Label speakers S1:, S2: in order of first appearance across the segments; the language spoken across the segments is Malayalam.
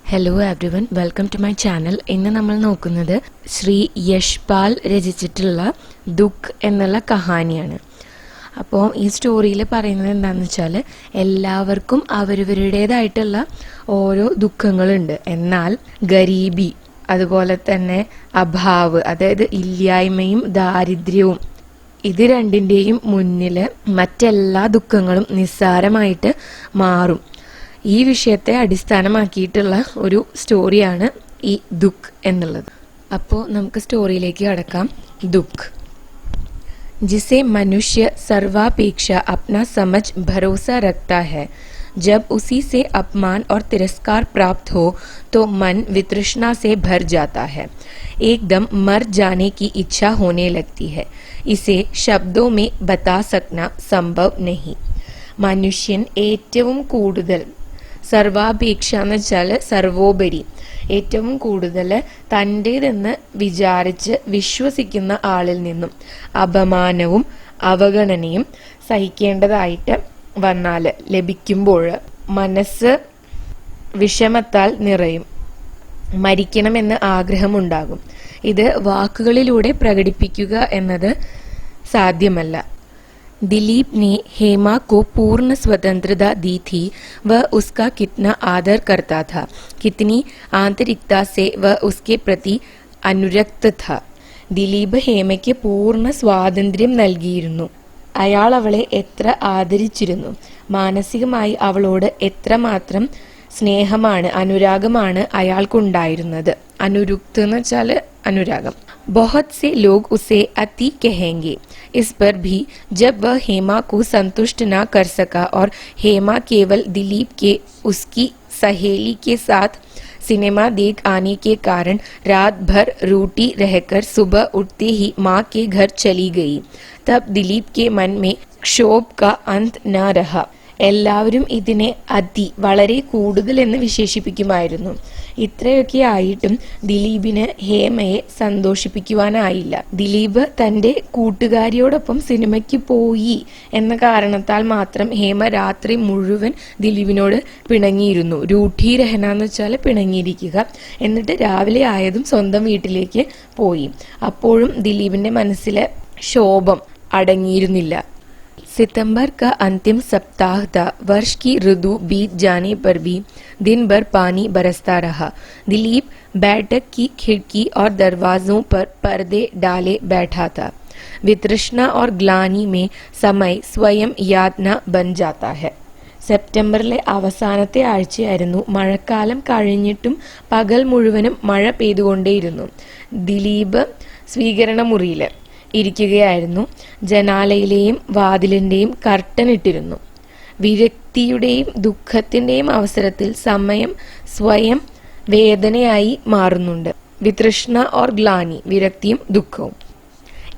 S1: Hello everyone, welcome to my channel. ഇന്ന് നമ്മൾ നോക്കുന്നത് ശ്രീ യശ്പാൽ രചിച്ചിട്ടുള്ള ദുഃഖ് എന്നുള്ള കഹാനിയാണ്. അപ്പോൾ ഈ സ്റ്റോറിയിൽ പറയുന്നത് എന്താണെന്ന് വെച്ചാൽ, എല്ലാവർക്കും അവരവരുടേതായിട്ടുള്ള ഓരോ ദുഃഖങ്ങളുണ്ട്. എന്നാൽ ഗരീബി, അതുപോലെ തന്നെ അഭാവ്, അതായത് ഇല്ലായ്മയും ദാരിദ്ര്യവും, ഇത് രണ്ടിൻ്റെയും മുന്നിൽ മറ്റെല്ലാ ദുഃഖങ്ങളും നിസ്സാരമായിട്ട് മാറും. ഈ വിഷയത്തെ അടിസ്ഥാനമാക്കിയിട്ടുള്ള ഒരു സ്റ്റോറിയാണ് ഈ ദുഃഖ് എന്നുള്ളത്. അപ്പോൾ നമുക്ക് സ്റ്റോറിയിലേക്ക് കടക്കാം. ദുഃഖ് जिसे मनुष्य सर्वापेक्षा अपना समझ भरोसा रखता है, जब उसी से अपमान और तिरस्कार प्राप्त हो तो मन वितृष्णा से भर जाता है, एकदम मर जाने की इच्छा होने लगती है. इसे शब्दों में बता सकना संभव नहीं. മനുഷ്യൻ ഏറ്റവും കൂടുതൽ, സർവാപേക്ഷ എന്ന് വെച്ചാൽ സർവോപരി, ഏറ്റവും കൂടുതൽ തൻ്റേതെന്ന് വിചാരിച്ച് വിശ്വസിക്കുന്ന ആളിൽ നിന്നും അപമാനവും അവഗണനയും സഹിക്കേണ്ടതായിട്ട് വന്നാൽ ലഭിക്കുമ്പോൾ മനസ്സ് വിഷമത്താൽ നിറയും, മരിക്കണമെന്ന് ആഗ്രഹമുണ്ടാകും. ഇത് വാക്കുകളിലൂടെ പ്രകടിപ്പിക്കുക എന്നത് സാധ്യമല്ല. दिलीप ने हेमा को पूर्ण स्वतंत्रता दी थी. वह उसका कितना आदर करता था, कितनी आंतरिकता से वह उसके प्रति अनुरक्त था. ദിലീപ് ഹേമയ്ക്ക് പൂർണ്ണ സ്വാതന്ത്ര്യം നൽകിയിരുന്നു. അയാൾ അവളെ എത്ര ആദരിച്ചിരുന്നു, മാനസികമായി അവളോട് എത്രമാത്രം സ്നേഹമാണ്, അനുരാഗമാണ് അയാൾക്കുണ്ടായിരുന്നത്. അനുരുക്ത് എന്ന് വെച്ചാൽ അനുരാഗം. बहुत से लोग उसे अति कहेंगे. इस पर भी जब वह हेमा को संतुष्ट न कर सका और हेमा केवल दिलीप के उसकी सहेली के साथ सिनेमा देख आने के कारण रात भर रूठी रहकर सुबह उठते ही माँ के घर चली गई, तब दिलीप के मन में क्षोभ का अंत न रहा. എല്ലാവരും ഇതിനെ അതി, വളരെ കൂടുതൽ എന്ന് വിശേഷിപ്പിക്കുമായിരുന്നു. ഇത്രയൊക്കെ ആയിട്ടും ദിലീപിന് ഹേമയെ സന്തോഷിപ്പിക്കുവാനായില്ല. ദിലീപ് തൻ്റെ കൂട്ടുകാരിയോടൊപ്പം സിനിമയ്ക്ക് പോയി എന്ന കാരണത്താൽ മാത്രം ഹേമ രാത്രി മുഴുവൻ ദിലീപിനോട് പിണങ്ങിയിരുന്നു. രൂഢി രഹന എന്ന് വെച്ചാൽ പിണങ്ങിയിരിക്കുക. എന്നിട്ട് രാവിലെ ആയതും സ്വന്തം വീട്ടിലേക്ക് പോയി. അപ്പോഴും ദിലീപിൻ്റെ മനസ്സിലെ ശോഭം അടങ്ങിയിരുന്നില്ല. सितंबर का अंतिम सप्ताह था. वर्ष की ऋतु बीत जाने पर भी दिन भर पानी बरसता रहा. दिलीप बैठक की खिड़की और दरवाजों पर पर्दे डाले बैठा था. वितृष्णा और ग्लानि में समय स्वयं यातना बन जाता है. സെപ്റ്റംബറിലെ അവസാനത്തെ ആഴ്ചയായിരുന്നു. മഴക്കാലം കഴിഞ്ഞിട്ടും പകൽ മുഴുവനും മഴ പെയ്തുകൊണ്ടേയിരുന്നു. ദിലീപ് സ്വീകരണ മുറിയിൽ ഇരിക്കുകയായിരുന്നു. ജനാലയിലെയും വാതിലിൻ്റെയും കർട്ടൻ ഇട്ടിരുന്നു. വിരക്തിയുടെയും ദുഃഖത്തിൻ്റെയും അവസരത്തിൽ സമയം സ്വയം വേദനയായി മാറുന്നുണ്ട്. വിതൃഷ്ണ और ग्लानि, വിരക്തിയും ദുഃഖവും.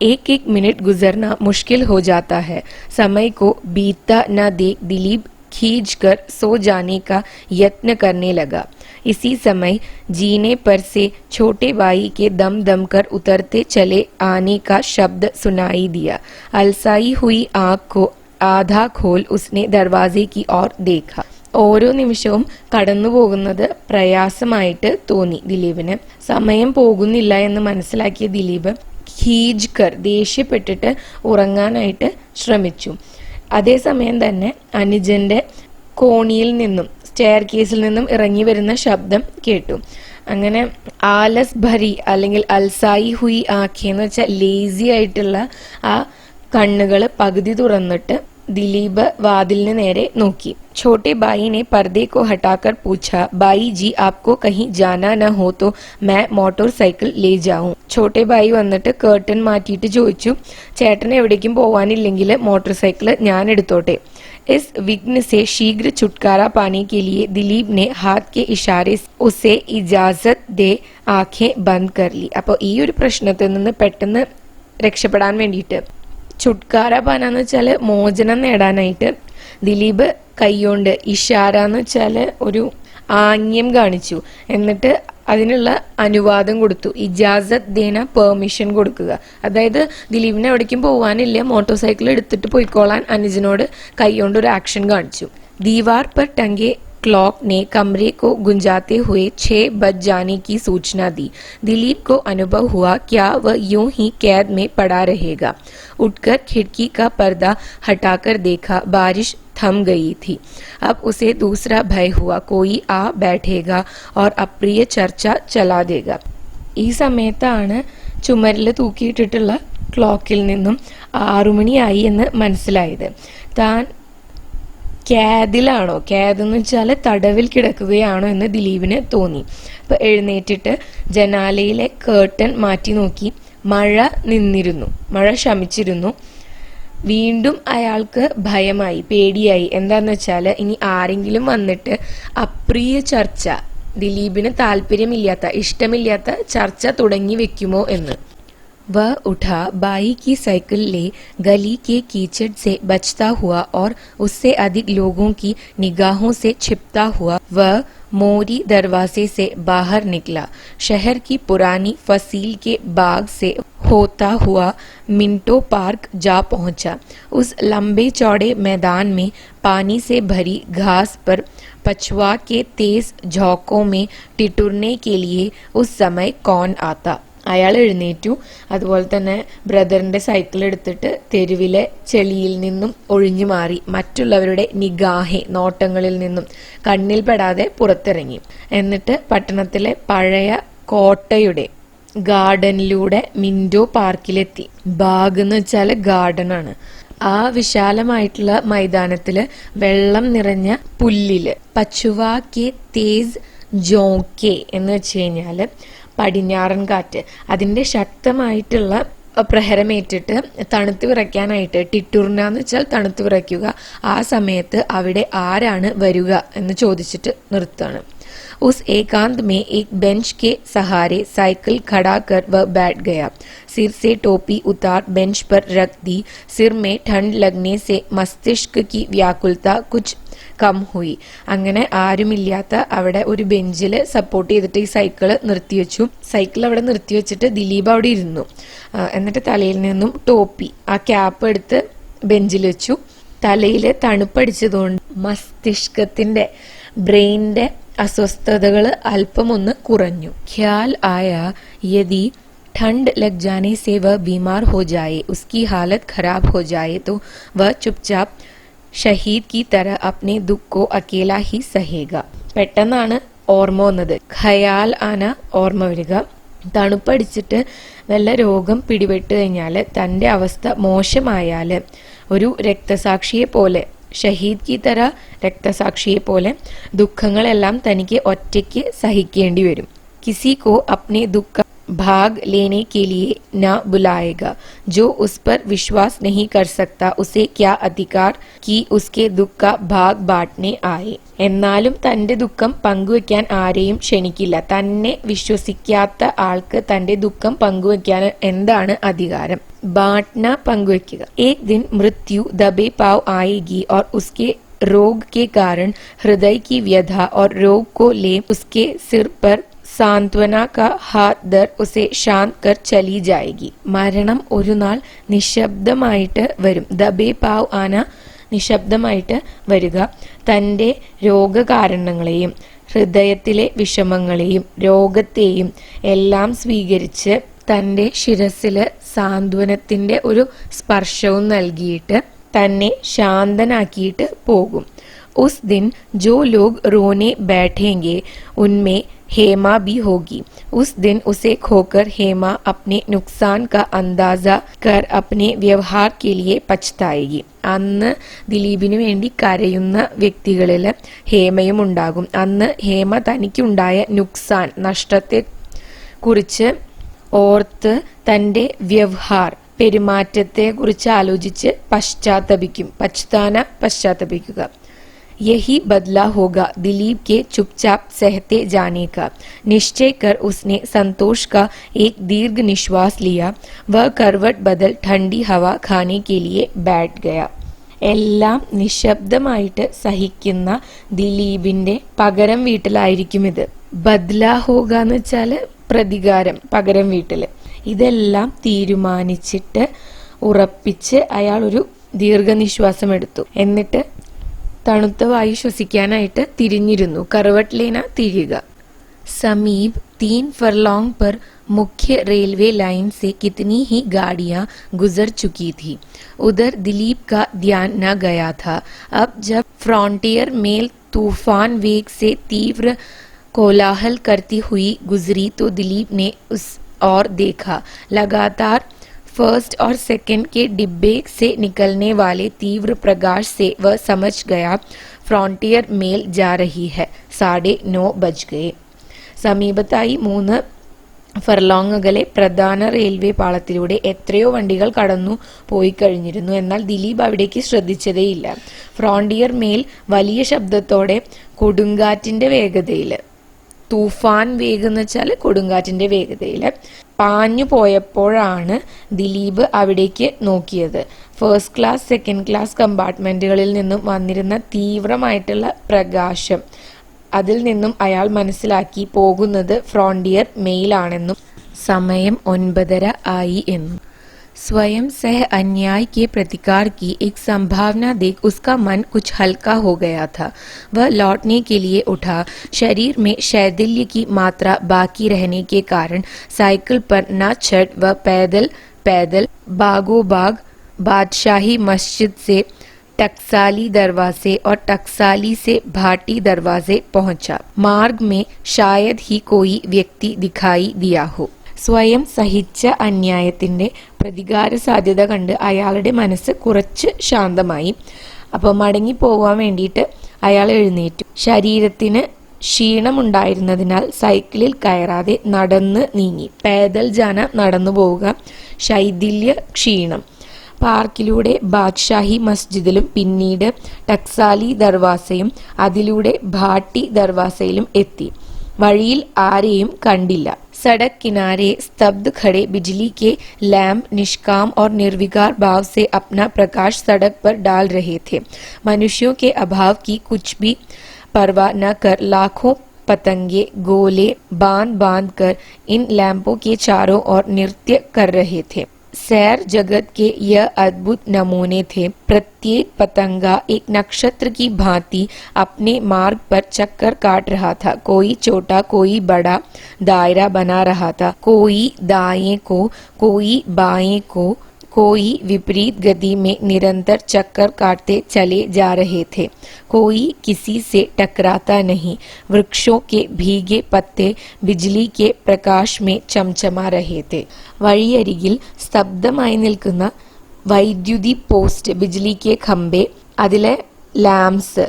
S1: एक एक मिनट गुजरना मुश्किल हो जाता है. समय को बीतता न देख दिलीप खींच कर सो जाने का यत्न करने लगा. इसी समय जीने पर से छोटे भाई के दम दम कर उतरते चले आने का शब्द सुनाई दिया. अलसाई हुई आंख को आधा खोल उसने दरवाजे की ओर देखा. ഓരോ നിമിഷവും കടന്നു പോകുന്നത് പ്രയാസമായിട്ട് തോന്നി ദിലീപിന്. സമയം പോകുന്നില്ല എന്ന് മനസ്സിലാക്കിയ ദിലീപ് ഖീജ്കർ, ദേഷ്യപ്പെട്ടിട്ട് ഉറങ്ങാനായിട്ട് ശ്രമിച്ചു. അതേസമയം തന്നെ അനുജന്റെ കോണിയിൽ നിന്നും, സ്റ്റെയർ കേസിൽ നിന്നും ഇറങ്ങി വരുന്ന ശബ്ദം കേട്ടു. അങ്ങനെ ആലസ് ഭരി അല്ലെങ്കിൽ അൽസായി ഹുയി ആഖി എന്ന് വെച്ചാൽ ലേസി ആയിട്ടുള്ള ആ കണ്ണുകൾ പകുതി തുറന്നിട്ട് ദിലീപ് വാതിലിന് നേരെ നോക്കി. छोटे भाई ने पर्दे को हटाकर पूछा, भाई जी आपको कहीं जाना न हो तो मैं मोटरसाइकिൾ ले जाऊं. छोटे भाई വന്നിട്ട് കേർട്ടൻ മാറ്റിയിട്ട് ചോദിച്ചു, ചേട്ടൻ എവിടേക്കും പോവാനില്ലെങ്കിൽ മോട്ടോർ ഞാൻ എടുത്തോട്ടെ. इस विघ्न से शीघ्र छुटकारा पाने के लिए दिलीप ने हाथ के इशारे से उसे इजाजत दे आंखें बंद कर ली. അപ്പോൾ ഈ ഒരു പ്രശ്നത്തിൽ നിന്ന് പെട്ടെന്ന് രക്ഷപ്പെടാൻ വേണ്ടിയിട്ട്, ചുട്കാര പാനാന്ന് വെച്ചാൽ മോചനം നേടാനായിട്ട്, ദിലീപ് കൈകൊണ്ട് ഇഷാര എന്ന് വെച്ചാൽ ഒരു ആംഗ്യം കാണിച്ചു. എന്നിട്ട് അതിനുള്ള അനുവാദം കൊടുത്തു. ഇജാസത്ത് ദേന, പെർമിഷൻ കൊടുക്കുക. അതായത് ദിലീപിന് എവിടേക്കും പോകാനില്ല, മോട്ടോർ സൈക്കിൾ എടുത്തിട്ട് പോയിക്കോളാൻ അനുജനോട് കൈകൊണ്ട് ഒരു ആക്ഷൻ കാണിച്ചു. दीवार पर टंगे क्लॉक ने कमरे को गुंजाते हुए 6 बज जाने की सूचना दी। दिलीप को अनुभव हुआ क्या वह यूं ही कैद में पड़ा रहेगा। उठकर खिड़की का पर्दा हटाकर देखा, बारिश थम गई थी। अब उसे दूसरा भय हुआ, कोई आ बैठेगा और अप्रिय चर्चा चला देगा। ഈ സമയത്താണ് ചുമരിൽ തൂക്കിയിട്ടിട്ടുള്ള ക്ലോക്കിൽ നിന്നും 6 മണിയായി എന്ന് മനസ്സിലായത്. താൻ ക്യാദിലാണോ, ക്യാദ് എന്ന് വെച്ചാൽ തടവിൽ കിടക്കുകയാണോ എന്ന് ദിലീപിന് തോന്നി. അപ്പോൾ എഴുന്നേറ്റിട്ട് ജനാലയിലെ കേർട്ടൻ മാറ്റി നോക്കി. മഴ നിന്നിരുന്നു, മഴ ശമിച്ചിരുന്നു. വീണ്ടും അയാൾക്ക് ഭയമായി, പേടിയായി. എന്താന്ന് വെച്ചാൽ ഇനി ആരെങ്കിലും വന്നിട്ട് അപ്രിയ ചർച്ച, ദിലീപിന് താല്പര്യമില്ലാത്ത, ഇഷ്ടമില്ലാത്ത ചർച്ച തുടങ്ങി വെക്കുമോ എന്ന്. वह उठा, बाई की साइकिल ले गली के कीचड़ से बचता हुआ और उससे अधिक लोगों की निगाहों से छिपता हुआ वह मोरी दरवाजे से बाहर निकला। शहर की पुरानी फसील के बाग से होता हुआ मिंटो पार्क जा पहुंचा। उस लंबे चौड़े मैदान में पानी से भरी घास पर पछुआ के तेज झोंकों में टिटुरने के लिए उस समय कौन आता। അയാൾ എഴുന്നേറ്റു. അതുപോലെ തന്നെ ബ്രദറിന്റെ സൈക്കിൾ എടുത്തിട്ട് തെരുവിലെ ചെളിയിൽ നിന്നും ഒഴിഞ്ഞു മാറി മറ്റുള്ളവരുടെ നിഗാഹെ, നോട്ടങ്ങളിൽ നിന്നും കണ്ണിൽപ്പെടാതെ പുറത്തിറങ്ങി. എന്നിട്ട് പട്ടണത്തിലെ പഴയ കോട്ടയുടെ ഗാർഡനിലൂടെ മിൻഡോ പാർക്കിലെത്തി. ബാഗ് എന്ന് വെച്ചാൽ ഗാർഡൻ ആണ്. ആ വിശാലമായിട്ടുള്ള മൈതാനത്തില് വെള്ളം നിറഞ്ഞ പുല്ലില് പച്ചുവാക്കെ തേസ് ജോക്കെ എന്ന് വെച്ച് കഴിഞ്ഞാല് പടിഞ്ഞാറൻ കാറ്റ്, അതിന്റെ ശക്തമായിട്ടുള്ള പ്രഹരമേറ്റിട്ട് തണുത്ത് വിറയ്ക്കാനായിട്ട്, ടിറ്റുർന എന്ന് വെച്ചാൽ തണുത്ത് വിറയ്ക്കുക, ആ സമയത്ത് അവിടെ ആരാണ് വരിക എന്ന് ചോദിച്ചിട്ട് നിർത്തുകയാണ്. उस एकांत में एक बेंच के सहारे साइकिल खड़ा कर वह बैठ गया। सिर से टोपी उतार बेंच पर रख दी। सिर में ठंड लगने से मस्तिष्क की व्याकुलता कुछ കം ഹുയി. അങ്ങനെ ആരുമില്ലാത്ത അവിടെ ഒരു ബെഞ്ചിൽ സപ്പോർട്ട് ചെയ്തിട്ട് ഈ സൈക്കിള് നിർത്തിവെച്ചു. സൈക്കിൾ അവിടെ നിർത്തിവെച്ചിട്ട് ദിലീപ് അവിടെ ഇരുന്നു. എന്നിട്ട് തലയിൽ നിന്നും ടോപ്പി, ആ ക്യാപ്പ് എടുത്ത് ബെഞ്ചിൽ വെച്ചു. തലയിൽ തണുപ്പടിച്ചതുകൊണ്ട് മസ്തിഷ്കത്തിന്റെ, ബ്രെയിനിന്റെ अस्वस्थതകൾ അല്പം ഒന്ന് കുറഞ്ഞു. ख्याल आया यदि ठंड लग जाने से वह बीमार हो जाए, उसकी हालत खराब हो जाए तो वह चुपचाप ഷഹീദ് की तरह अपने दुख को अकेला ही सहेगा. പെട്ടെന്നാണ് ഓർമ്മ വന്നത്. ഖയാൽ ആന, ഓർമ്മ വരിക. തണുപ്പടിച്ചിട്ട് വല്ല രോഗം പിടിപെട്ട് കഴിഞ്ഞാൽ തൻ്റെ അവസ്ഥ മോശമായാൽ ഒരു രക്തസാക്ഷിയെ പോലെ, ഷഹീദ് की तरह രക്തസാക്ഷിയെ പോലെ ദുഃഖങ്ങളെല്ലാം തനിക്ക് ഒറ്റയ്ക്ക് സഹിക്കേണ്ടി വരും. किसी को अपने दुख का भाग लेने के लिए न बुलाएगा. जो उस पर विश्वास नहीं कर सकता उसे क्या अधिकार कि उसके दुख का भाग बांटने आए. എന്നാലും തന്റെ ദുഃഖം പങ്കുവെക്കാൻ ആരെയും ക്ഷണിക്കില്ല. തന്നെ വിശ്വസിക്കാത്ത ആൾക്ക് തന്റെ ദുഃഖം പങ്കുവെക്കാൻ എന്താണ് അധികാരം? ബാട്ന, പങ്കുവെക്കുക. एक दिन मृत्यु दबे पाव आएगी और उसके रोग के कारण हृदय की व्यथा और रोग को ले उसके सिर पर സാന്ത്വന का हाथ दर उसे शांत कर चली जाएगी. മരണം ഒരു നാൾ നിശബ്ദമായിട്ട് വരും. ദബേ പാവ് ആന, നിശബ്ദമായിട്ട് വരിക. തൻ്റെ രോഗകാരണങ്ങളെയും ഹൃദയത്തിലെ വിഷമങ്ങളെയും രോഗത്തെയും എല്ലാം സ്വീകരിച്ച് തൻ്റെ ശിരസില് സാന്ത്വനത്തിന്റെ ഒരു സ്പർശവും നൽകിയിട്ട് തന്നെ ശാന്തനാക്കിയിട്ട് പോകും. उस दिन जो लोग रोने बैठेंगे उनमें हेमा भी होगी. उस दिन उसे खोकर हेमा अपने नुकसान का अंदाजा कर अपने व्यवहार के लिए पछताएगी. അന്ന് ദിലീപിന് വേണ്ടി കരയുന്ന വ്യക്തികളിൽ ഹേമയും ഉണ്ടാകും. അന്ന് ഹേമ തനിക്കുണ്ടായ നുക്സാൻ, നഷ്ടത്തെ കുറിച്ച് ഓർത്ത് തൻ്റെ വ്യവഹാർ, പെരുമാറ്റത്തെ കുറിച്ച് ആലോചിച്ച് പശ്ചാത്തപിക്കും. പശ്ചാത്തപിക്കുക. यही बदला होगा दिलीप के चुपचाप सहते जाने का. निश्चय कर उसने संतोष का एक दीर्घ निश्वास लिया. वह करवट बदल ठंडी हवा खाने के लिए बैठ गया. എല്ലാം നിശബ്ദമായിട്ട് സഹിക്കുന്ന ദിലീപിന്റെ പകരം വീട്ടിലായിരിക്കും ഇത്. ബദ്ലാ ഹോഗ എന്ന് വെച്ചാല് പ്രതികാരം, പകരം വീട്ടില്. ഇതെല്ലാം തീരുമാനിച്ചിട്ട് ഉറപ്പിച്ച് അയാൾ ഒരു ദീർഘനിശ്വാസം എടുത്തു. എന്നിട്ട് തണുത്ത വായു ശ്വസിക്കാനായിട്ട് തിരിഞ്ഞിരുന്നു. करवट लेना തിരിയുക. समीप 3 फरलॉन्ग पर मुख्य रेलवे लाइन से कितनी ही गाड़ियां गुजर चुकी थी. उधर दिलीप का ध्यान न गया था. अब जब फ्रंटियर मेल तूफान वेग से तीव्र कोलाहल करती हुई गुजरी तो दिलीप ने उस और देखा. लगातार फर्स्ट और सेकंड के डिब्बे से निकलने वाले तीव्र प्रकाश से वह समझ गया फ्रंटियर मेल जा रही है. 9:30 बज गए. സമീപത്തായി 3 ഫർലോങ് അകലെ പ്രധാന റെയിൽവേ പാളത്തിലൂടെ എത്രയോ വണ്ടികൾ കടന്നു പോയി കഴിഞ്ഞിരുന്നു. എന്നാൽ ദിലീപ് അവിടേക്ക് ശ്രദ്ധിച്ചതേയില്ല. ഫ്രോണ്ടിയർ മേൽ വലിയ ശബ്ദത്തോടെ കൊടുങ്കാറ്റിന്റെ വേഗതയിൽ, തൂഫാൻ വേഗം എന്ന് വെച്ചാൽ കൊടുങ്കാറ്റിന്റെ വേഗതയിൽ പാഞ്ഞു പോയപ്പോഴാണ് ദിലീപ് അവിടേക്ക് നോക്കിയത്. ഫസ്റ്റ് ക്ലാസ്, സെക്കൻഡ് ക്ലാസ് കമ്പാർട്ട്മെന്റുകളിൽ നിന്നും വന്നിരുന്ന തീവ്രമായിട്ടുള്ള പ്രകാശം, അതിൽ നിന്നും അയാൾ മനസ്സിലാക്കി പോകുന്നത് ഫ്രോണ്ടിയർ മെയിലാണെന്നും സമയം 9:30 ആയി എന്നും. स्वयं सह अन्याय के प्रतिकार की एक संभावना देख उसका मन कुछ हल्का हो गया था. वह लौटने के लिए उठा. शरीर में शैथिल्य की मात्रा बाकी रहने के कारण साइकिल पर न चढ़ वह पैदल बागोबाग बादशाही मस्जिद से टकसाली दरवाजे और टकसाली से भाटी दरवाजे पहुंचा. मार्ग में शायद ही कोई व्यक्ति दिखाई दिया हो. സ്വയം സഹിച്ച അന്യായത്തിന്റെ പ്രതികാര സാധ്യത കണ്ട് അയാളുടെ മനസ്സ് കുറച്ച് ശാന്തമായി. അപ്പോൾ മടങ്ങി പോകാൻ വേണ്ടിയിട്ട് അയാൾ എഴുന്നേറ്റു. ശരീരത്തിന് ക്ഷീണമുണ്ടായിരുന്നതിനാൽ സൈക്കിളിൽ കയറാതെ നടന്ന് നീങ്ങി. പേദൽ ജാന, നടന്നു പോവുക, ശൈഥില്യ, ക്ഷീണം. പാർക്കിലൂടെ ബാദ്ഷാഹി മസ്ജിദിലും പിന്നീട് ടക്സാലി ദർവാസയും അതിലൂടെ ഭാട്ടി ദർവാസയിലും എത്തി. വഴിയിൽ ആരെയും കണ്ടില്ല. सड़क किनारे स्तब्ध खड़े बिजली के लैंप निष्काम और निर्विकार भाव से अपना प्रकाश सड़क पर डाल रहे थे. मनुष्यों के अभाव की कुछ भी परवाह न कर लाखों पतंगे गोले बांध कर इन लैंपों के चारों ओर नृत्य कर रहे थे. सैर जगत के यह अद्भुत नमूने थे. प्रत्येक पतंगा एक नक्षत्र की भांति अपने मार्ग पर चक्कर काट रहा था. कोई छोटा, कोई बड़ा दायरा बना रहा था. कोई दाएं को, कोई बाएं को, कोई विपरीत गति में निरंतर चक्कर काटते चले जा रहे थे. कोई किसी से टकराता नहीं. वृक्षों के भीगे पत्ते बिजली के प्रकाश में चमचमा रहे थे. വഴിയരികിൽ സ്തബ്ധമായി നിൽക്കുന്ന വൈദ്യുതി പോസ്റ്റ്, ബിജ്ലി കെ ഖംബെ, അതിലെ ലാംപ്സ്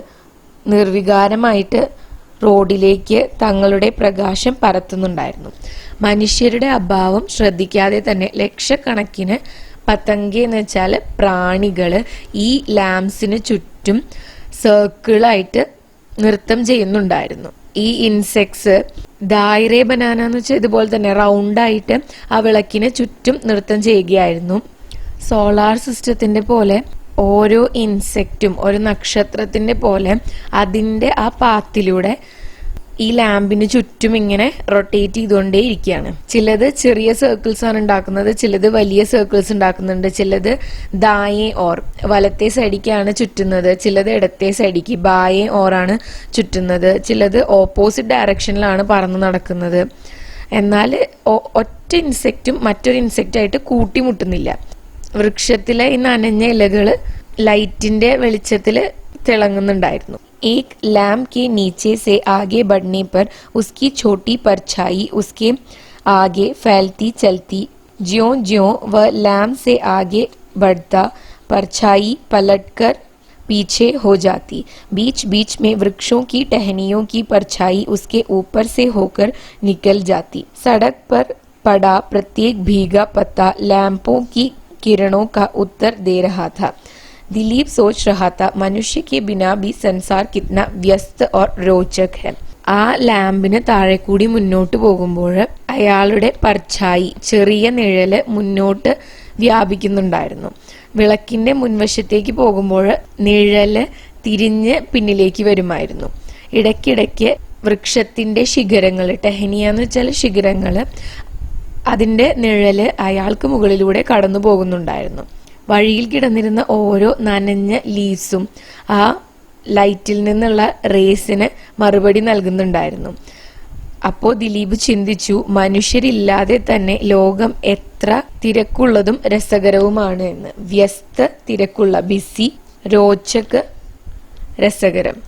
S1: നിർവികാരമായിട്ട് റോഡിലേക്ക് തങ്ങളുടെ പ്രകാശം പരത്തുന്നുണ്ടായിരുന്നു. മനുഷ്യരുടെ അഭാവം ശ്രദ്ധിക്കാതെ തന്നെ ലക്ഷക്കണക്കിന് പതംഗെ എന്ന് വെച്ചാൽ പ്രാണികള് ഈ ലാംപ്സിന് ചുറ്റും സർക്കിളായിട്ട് നൃത്തം ചെയ്യുന്നുണ്ടായിരുന്നു. ഈ ഇൻസെക്ട്സ് ദായറെ ബനാന എന്ന് വെച്ചാൽ ഇതുപോലെ തന്നെ റൗണ്ടായിട്ട് ആ വിളക്കിന് ചുറ്റും നൃത്തം ചെയ്യുകയായിരുന്നു. സോളാർ സിസ്റ്റത്തിന്റെ പോലെ ഓരോ ഇൻസെക്റ്റും ഒരു നക്ഷത്രത്തിന്റെ പോലെ അതിന്റെ ആ പാത്തിലൂടെ ഈ ലാമ്പിന് ചുറ്റും ഇങ്ങനെ റൊട്ടേറ്റ് ചെയ്തുകൊണ്ടേ ഇരിക്കുകയാണ്. ചിലത് ചെറിയ സർക്കിൾസ് ആണ് ഉണ്ടാക്കുന്നത്, ചിലത് വലിയ സർക്കിൾസ് ഉണ്ടാക്കുന്നുണ്ട്. ചിലത് ദായേ ഓർ വലത്തെ സൈഡിക്കാണ് ചുറ്റുന്നത്, ചിലത് ഇടത്തെ സൈഡിക്ക് ബായേ ഓറാണ് ചുറ്റുന്നത്, ചിലത് ഓപ്പോസിറ്റ് ഡയറക്ഷനിലാണ് പറന്ന് നടക്കുന്നത്. എന്നാൽ ഒറ്റ ഇൻസെക്റ്റും മറ്റൊരു ഇൻസെക്റ്റായിട്ട് കൂട്ടിമുട്ടുന്നില്ല. വൃക്ഷത്തിലെ ഈ നനഞ്ഞ ഇലകള് ലൈറ്റിന്റെ വെളിച്ചത്തില് തിളങ്ങുന്നുണ്ടായിരുന്നു. एक लैम्प के नीचे से आगे बढ़ने पर उसकी छोटी परछाई उसके आगे फैलती चलती. ज्यों-ज्यों वह लैम्प से आगे बढ़ता परछाई पलटकर पीछे हो जाती. बीच बीच में वृक्षों की टहनियों की परछाई उसके ऊपर से होकर निकल जाती. सड़क पर पड़ा प्रत्येक भीगा पत्ता लैंपों की किरणों का उत्तर दे रहा था. दिलीप सोच रहा था मनुष्य के बिना भी संसार कितना व्यस्त और रोचक है. ആ ലാമ്പിന് താഴെ കൂടി മുന്നോട്ട് പോകുമ്പോൾ അയാളുടെ പർച്ചായി, ചെറിയ നിഴല് മുന്നോട്ട് വ്യാപിക്കുന്നുണ്ടായിരുന്നു. വിളക്കിന്റെ മുൻവശത്തേക്ക് പോകുമ്പോൾ നിഴല് തിരിഞ്ഞ് പിന്നിലേക്ക് വരുമായിരുന്നു. ഇടയ്ക്കിടയ്ക്ക് വൃക്ഷത്തിന്റെ ശിഖരങ്ങള്, ടെഹനിയാന്ന് വെച്ചാൽ ശിഖരങ്ങള്, അതിന്റെ നിഴല് അയാൾക്ക് മുകളിലൂടെ കടന്നു പോകുന്നുണ്ടായിരുന്നു. വഴിയിൽ കിടന്നിരുന്ന ഓരോ നനഞ്ഞ ലീവ്സും ആ ലൈറ്റിൽ നിന്നുള്ള റേസിന് മറുപടി നൽകുന്നുണ്ടായിരുന്നു. അപ്പോൾ ദിലീപ് ചിന്തിച്ചു, മനുഷ്യരില്ലാതെ തന്നെ ലോകം എത്ര തിരക്കുള്ളതും രസകരവുമാണ് എന്ന്. വ്യസ്ത, തിരക്കുള്ള, ബിസി, रोचक, रसगरम।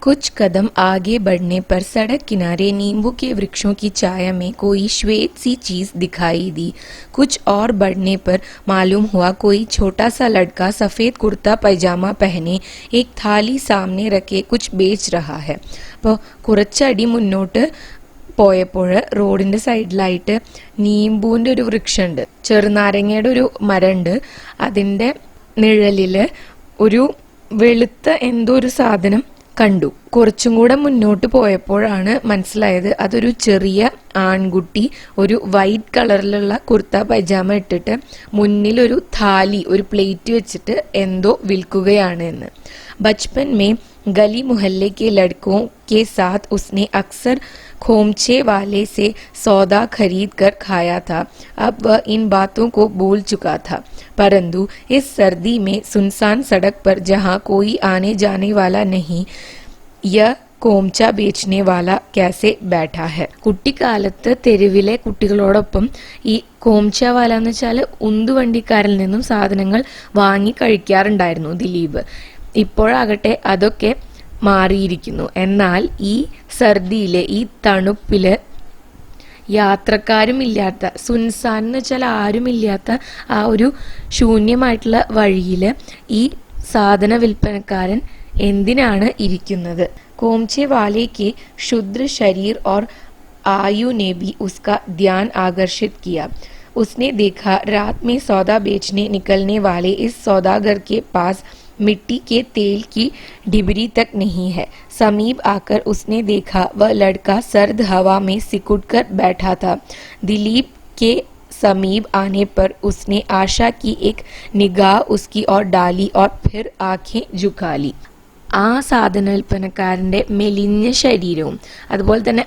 S1: कुछ कदम आगे बढ़ने पर सड़क किनारे नींबू के वृक्षों की छाया में कोई श्वेत सी चीज दिखाई दी। कुछ और बढ़ने पर मालूम हुआ कोई छोटा सा लड़का सफेद कुर्ता पैजामा पहने एक थाली सामने रखे कुछ बेच रहा है। അപ്പോൾ കുറച്ചടി മുന്നോട്ട് പോയപ്പോൾ റോഡിന്റെ സൈഡിലായിട്ട് നീമ്പൂന്റെ ഒരു വൃക്ഷമുണ്ട്, ചെറുനാരങ്ങയുടെ ഒരു മരമുണ്ട്. അതിന്റെ നിഴലില് ഒരു വെളുത്ത എന്തോ ഒരു സാധനം കണ്ടു. കുറച്ചും കൂടെ മുന്നോട്ട് പോയപ്പോഴാണ് മനസ്സിലായത് അതൊരു ചെറിയ ആൺകുട്ടി ഒരു വൈറ്റ് കളറിലുള്ള കുർത്ത പൈജാമ ഇട്ടിട്ട് മുന്നിൽ ഒരു थाली, ഒരു പ്ലേറ്റ് വെച്ചിട്ട് എന്തോ വിൽക്കുകയാണ് എന്ന്. बचपन में गली मोहल्ले के लड़कों के साथ उसने अक्सर खोमचे वाले से सौदा खरीद कर खाया था. अब वह इन बातों को भूल चुका था, परंतु इस सर्दी में सुनसान सड़क पर जहाँ कोई आने जाने वाला नहीं, यह കോംച ബേച്ചനെ വാല കാസെ ബാഠാ ഹെ. കുട്ടിക്കാലത്ത് തെരുവിലെ കുട്ടികളോടൊപ്പം ഈ കോംച വാല എന്ന് വെച്ചാൽ ഉന്തുവണ്ടിക്കാരിൽ നിന്നും സാധനങ്ങൾ വാങ്ങി കഴിക്കാറുണ്ടായിരുന്നു ദിലീപ്. ഇപ്പോഴാകട്ടെ അതൊക്കെ മാറിയിരിക്കുന്നു. എന്നാൽ ഈ സർദിയിലെ, ഈ തണുപ്പില് യാത്രക്കാരും ഇല്ലാത്ത, സുൻസാൻ എന്ന് വെച്ചാൽ ആരുമില്ലാത്ത ആ ഒരു ശൂന്യമായിട്ടുള്ള വഴിയില് ഈ സാധന വിൽപ്പനക്കാരൻ എന്തിനാണ് ഇരിക്കുന്നത്? कोमचे वाले के शुद्र शरीर और आयु ने भी उसका ध्यान आकर्षित किया. उसने देखा रात में सौदा बेचने निकलने वाले इस सौदागर के पास मिट्टी के तेल की डिबरी तक नहीं है. समीप आकर उसने देखा वह लड़का सर्द हवा में सिकुड़कर बैठा था. दिलीप के समीप आने पर उसने आशा की एक निगाह उसकी ओर डाली और फिर आंखें झुका ली. ആ സാധന വിൽപ്പനക്കാരൻ്റെ മെലിഞ്ഞ ശരീരവും അതുപോലെ തന്നെ